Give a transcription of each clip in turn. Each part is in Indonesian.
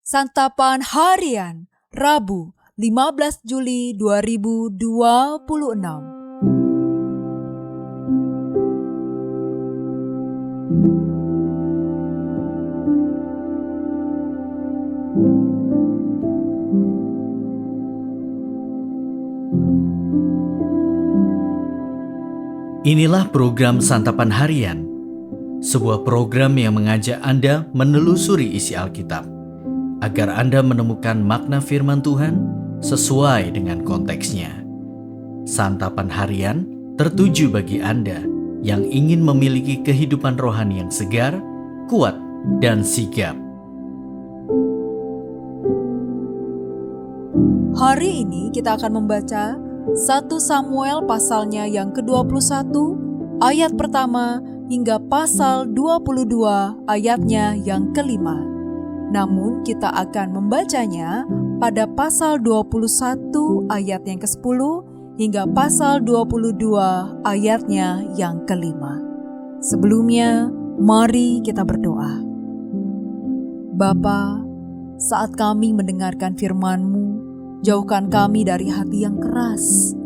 Santapan Harian, Rabu, 15 Juli 2026. Inilah program Santapan Harian, sebuah program yang mengajak Anda menelusuri isi Alkitab, agar Anda menemukan makna firman Tuhan sesuai dengan konteksnya. Santapan Harian tertuju bagi Anda yang ingin memiliki kehidupan rohani yang segar, kuat, dan sigap. Hari ini kita akan membaca 1 Samuel pasalnya yang ke-21 ayat pertama hingga pasal 22 ayatnya yang kelima. Namun kita akan membacanya pada pasal 21 ayat yang ke-10 hingga pasal 22 ayatnya yang kelima. Sebelumnya, mari kita berdoa. Bapa, saat kami mendengarkan firman-Mu, jauhkan kami dari hati yang keras.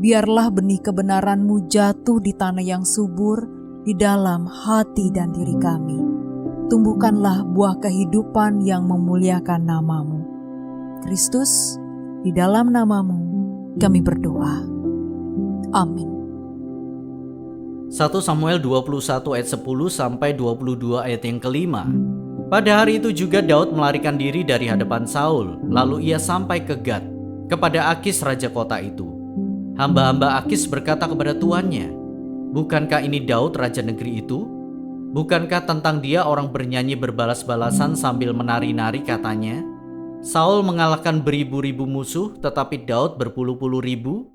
Biarlah benih kebenaran-Mu jatuh di tanah yang subur di dalam hati dan diri kami. Tumbuhkanlah buah kehidupan yang memuliakan nama-Mu. Kristus, di dalam nama-Mu kami berdoa. Amin. 1 Samuel 21 ayat 10 sampai 22 ayat yang kelima. Pada hari itu juga Daud melarikan diri dari hadapan Saul, lalu ia sampai ke Gad, kepada Akis raja kota itu. Hamba-hamba Akis berkata kepada tuannya, "Bukankah ini Daud raja negeri itu? Bukankah tentang dia orang bernyanyi berbalas-balasan sambil menari-nari katanya? Saul mengalahkan beribu-ribu musuh, tetapi Daud berpuluh-puluh ribu."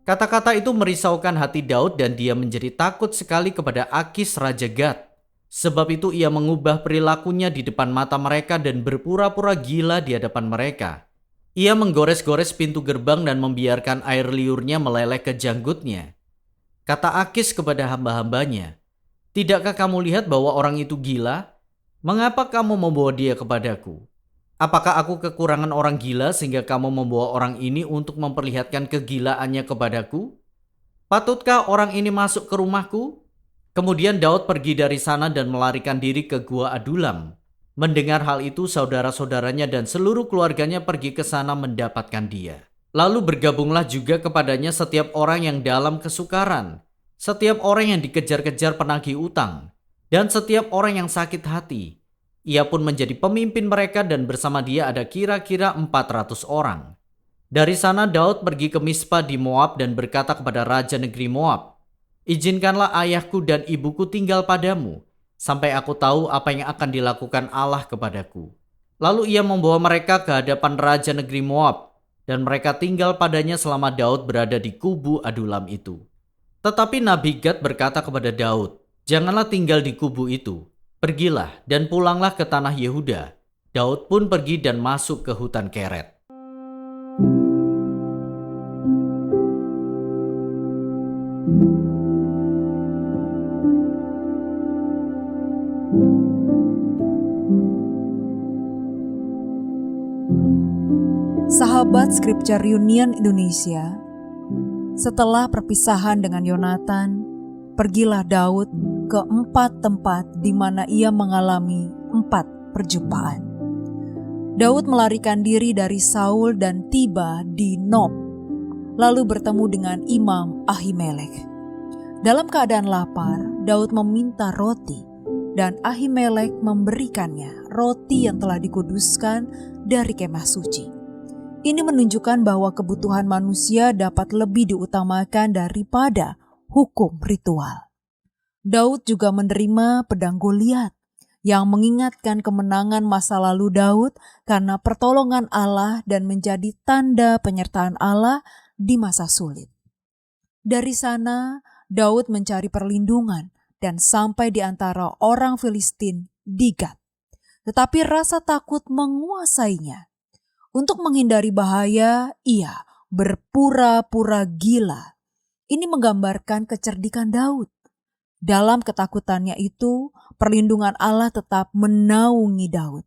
Kata-kata itu merisaukan hati Daud dan dia menjadi takut sekali kepada Akis raja Gad. Sebab itu ia mengubah perilakunya di depan mata mereka dan berpura-pura gila di hadapan mereka. Ia menggores-gores pintu gerbang dan membiarkan air liurnya meleleh ke janggutnya. Kata Akis kepada hamba-hambanya, "Tidakkah kamu lihat bahwa orang itu gila? Mengapa kamu membawa dia kepadaku? Apakah aku kekurangan orang gila sehingga kamu membawa orang ini untuk memperlihatkan kegilaannya kepadaku? Patutkah orang ini masuk ke rumahku?" Kemudian Daud pergi dari sana dan melarikan diri ke Gua Adulam. Mendengar hal itu, saudara-saudaranya dan seluruh keluarganya pergi ke sana mendapatkan dia. Lalu bergabunglah juga kepadanya setiap orang yang dalam kesukaran, setiap orang yang dikejar-kejar penagih utang, dan setiap orang yang sakit hati. Ia pun menjadi pemimpin mereka dan bersama dia ada kira-kira 400 orang. Dari sana Daud pergi ke Mispa di Moab dan berkata kepada raja negeri Moab, "Izinkanlah ayahku dan ibuku tinggal padamu, sampai aku tahu apa yang akan dilakukan Allah kepadaku." Lalu ia membawa mereka ke hadapan raja negeri Moab, dan mereka tinggal padanya selama Daud berada di kubu Adulam itu. Tetapi Nabi Gad berkata kepada Daud, "Janganlah tinggal di kubu itu. Pergilah dan pulanglah ke tanah Yehuda." Daud pun pergi dan masuk ke hutan Keret. Sahabat Scripture Union Indonesia, setelah perpisahan dengan Yonatan, pergilah Daud ke 4 tempat di mana ia mengalami 4 perjumpaan. Daud melarikan diri dari Saul dan tiba di Nob, lalu bertemu dengan Imam Ahimelek. Dalam keadaan lapar, Daud meminta roti, dan Ahimelek memberikannya roti yang telah dikuduskan dari kemah suci. Ini menunjukkan bahwa kebutuhan manusia dapat lebih diutamakan daripada hukum ritual. Daud juga menerima pedang Goliat yang mengingatkan kemenangan masa lalu Daud karena pertolongan Allah dan menjadi tanda penyertaan Allah di masa sulit. Dari sana, Daud mencari perlindungan dan sampai di antara orang Filistin di Gad. Tetapi rasa takut menguasainya. Untuk menghindari bahaya, ia berpura-pura gila. Ini menggambarkan kecerdikan Daud. Dalam ketakutannya itu, perlindungan Allah tetap menaungi Daud.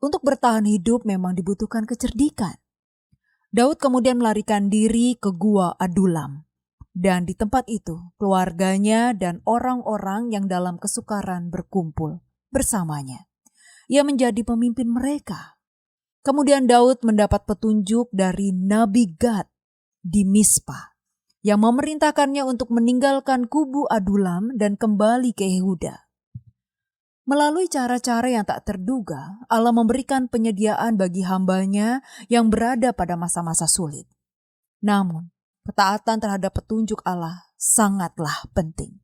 Untuk bertahan hidup memang dibutuhkan kecerdikan. Daud kemudian melarikan diri ke Gua Adulam. Dan di tempat itu, keluarganya dan orang-orang yang dalam kesukaran berkumpul bersamanya. Ia menjadi pemimpin mereka. Kemudian Daud mendapat petunjuk dari Nabi Gad di Mispa, yang memerintahkannya untuk meninggalkan kubu Adulam dan kembali ke Yehuda. Melalui cara-cara yang tak terduga, Allah memberikan penyediaan bagi hambanya yang berada pada masa-masa sulit. Namun, ketaatan terhadap petunjuk Allah sangatlah penting.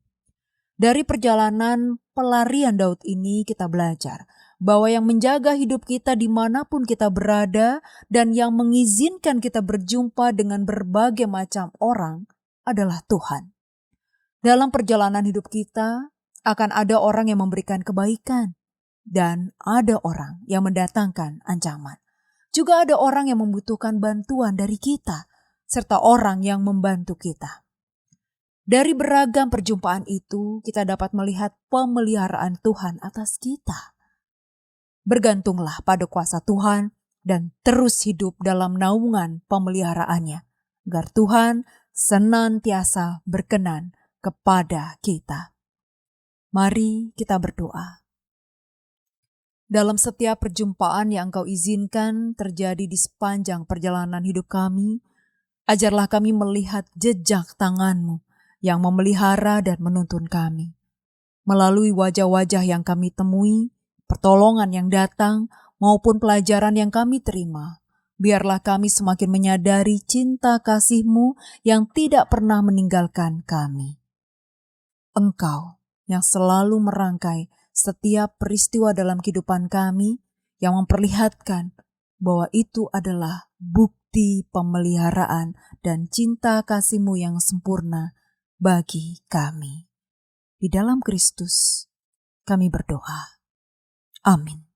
Dari perjalanan pelarian Daud ini kita belajar bahwa yang menjaga hidup kita dimanapun kita berada dan yang mengizinkan kita berjumpa dengan berbagai macam orang adalah Tuhan. Dalam perjalanan hidup kita, akan ada orang yang memberikan kebaikan dan ada orang yang mendatangkan ancaman. Juga ada orang yang membutuhkan bantuan dari kita serta orang yang membantu kita. Dari beragam perjumpaan itu, kita dapat melihat pemeliharaan Tuhan atas kita. Bergantunglah pada kuasa Tuhan dan terus hidup dalam naungan pemeliharaannya, agar Tuhan senantiasa berkenan kepada kita. Mari kita berdoa. Dalam setiap perjumpaan yang Engkau izinkan terjadi di sepanjang perjalanan hidup kami, ajarlah kami melihat jejak tangan-Mu yang memelihara dan menuntun kami. Melalui wajah-wajah yang kami temui, pertolongan yang datang, maupun pelajaran yang kami terima, biarlah kami semakin menyadari cinta kasih-Mu yang tidak pernah meninggalkan kami. Engkau yang selalu merangkai setiap peristiwa dalam kehidupan kami yang memperlihatkan bahwa itu adalah bukti pemeliharaan dan cinta kasih-Mu yang sempurna bagi kami. Di dalam Kristus kami berdoa. Amin.